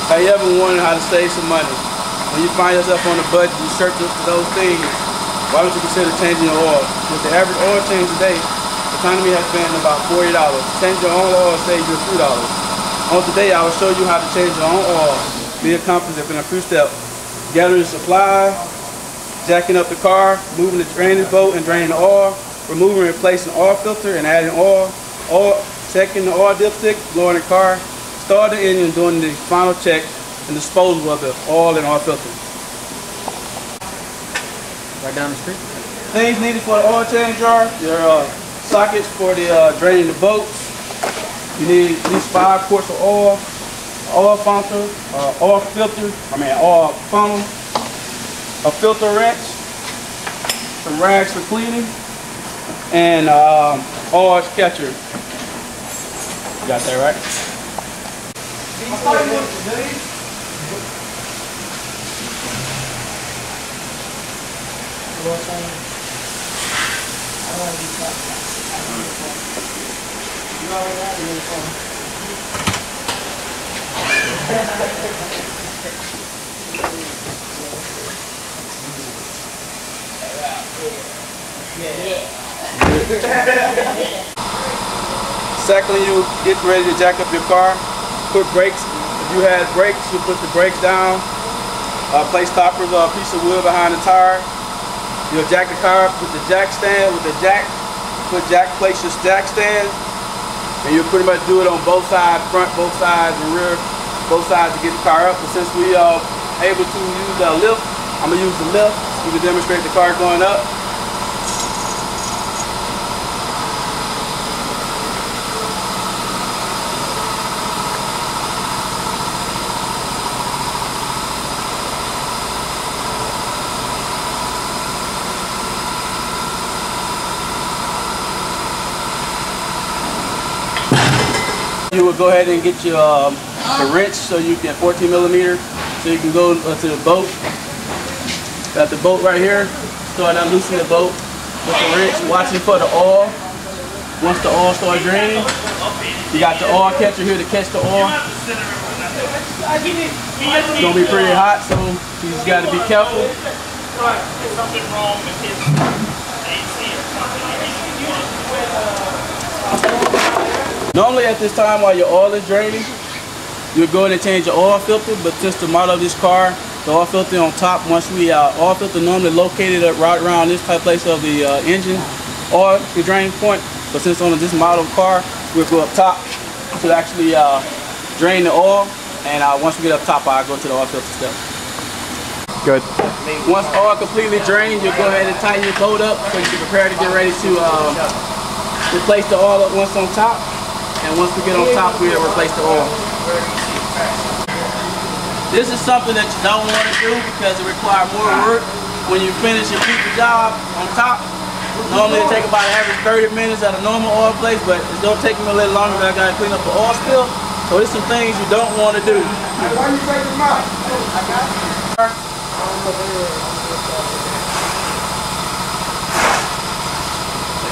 Have you ever wondered how to save some money? When you find yourself on a budget, you search for those things. Why don't you consider changing your oil? With the average oil change today, the economy has been about $40. Change your own oil saves you a few dollars. On today, I will show you how to change your own oil. Be accomplished in a few steps. Gathering supply, jacking up the car, moving the drainage boat and draining the oil, removing and replacing the oil filter and adding oil, checking the oil dipstick, blowing the car, start the engine, doing the final check and disposal of the oil and oil filter. Right down the street. Things needed for the oil change jar, your sockets for the draining the boat. You need at least 5 quarts of oil, oil funnel, oil funnel, a filter wrench, some rags for cleaning, and oil catcher. You got that right? Secondly, you get ready to jack up your car. Put brakes. If you had brakes, you put the brakes down. Place stoppers or a piece of wood behind the tire. You'll jack the car up with the jack stand, with the jack. Place your jack stand. And you'll pretty much do it on both sides, front, both sides, and rear, both sides to get the car up. But since we are able to use the lift, I'm going to use the lift so we can demonstrate the car going up. You would go ahead and get your the wrench so you can 14 millimeter so you can go to the boat. Got the boat right here. Start unloosing the boat with the wrench, watching for the oil. Once the oil starts draining, you got the oil catcher here to catch the oil. It's gonna be pretty hot, so you just got to be careful. There's something wrong with his AC or something. Normally at this time while your oil is draining, you'll go in and change your oil filter, but since the model of this car, the oil filter on top, once we oil filter normally located right around this type place of the engine oil drain point, but since on this model car, we'll go up top to actually drain the oil, and once we get up top, I'll go to the oil filter step. Good. Once the oil completely drained, you'll go ahead and tighten your boat up so you can prepare to get ready to replace the oil once on top. And once we get on top, we'll replace the oil. This is something that you don't want to do because it requires more work. When you finish your job on top, normally it takes about an average 30 minutes at a normal oil place, but it's going to take me a little longer because I got to clean up the oil spill. So there's some things you don't want to do. Why you take them out? I got you.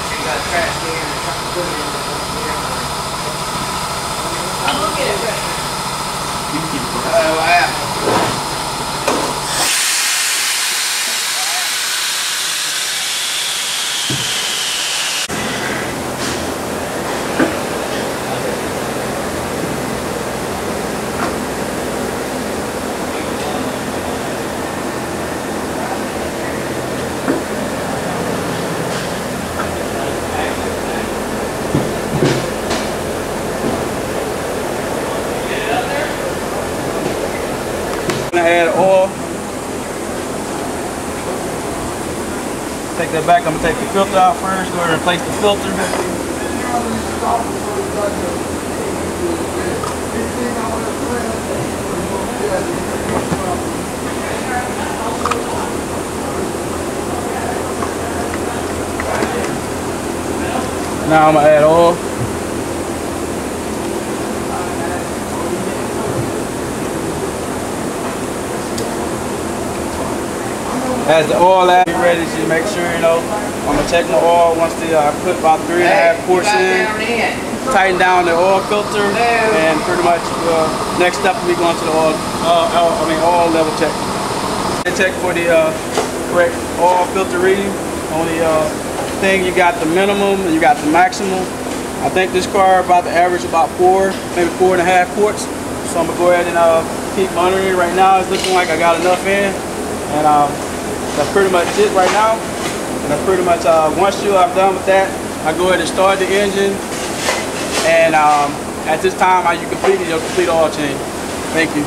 You got a trash can and something good in there. I'm looking at it. Wow. Add oil. Take that back. I'm gonna take the filter out first. Go ahead and replace the filter. Now I'm gonna add oil. As the oil adds, get ready to make sure, I'm gonna check my oil once I put about 3.5 quarts in. tighten down the oil filter, and pretty much next step will be going to the oil level check. Check for the correct oil filter reading. On the thing, you got the minimum and you got the maximum. I think this car about to average about 4, maybe 4.5 quarts. So I'm gonna go ahead and keep monitoring it. Right now it's looking like I got enough in, and that's pretty much it right now. And that's pretty much once I'm done with that, I go ahead and start the engine, and at this time you completed your complete oil change. Thank you.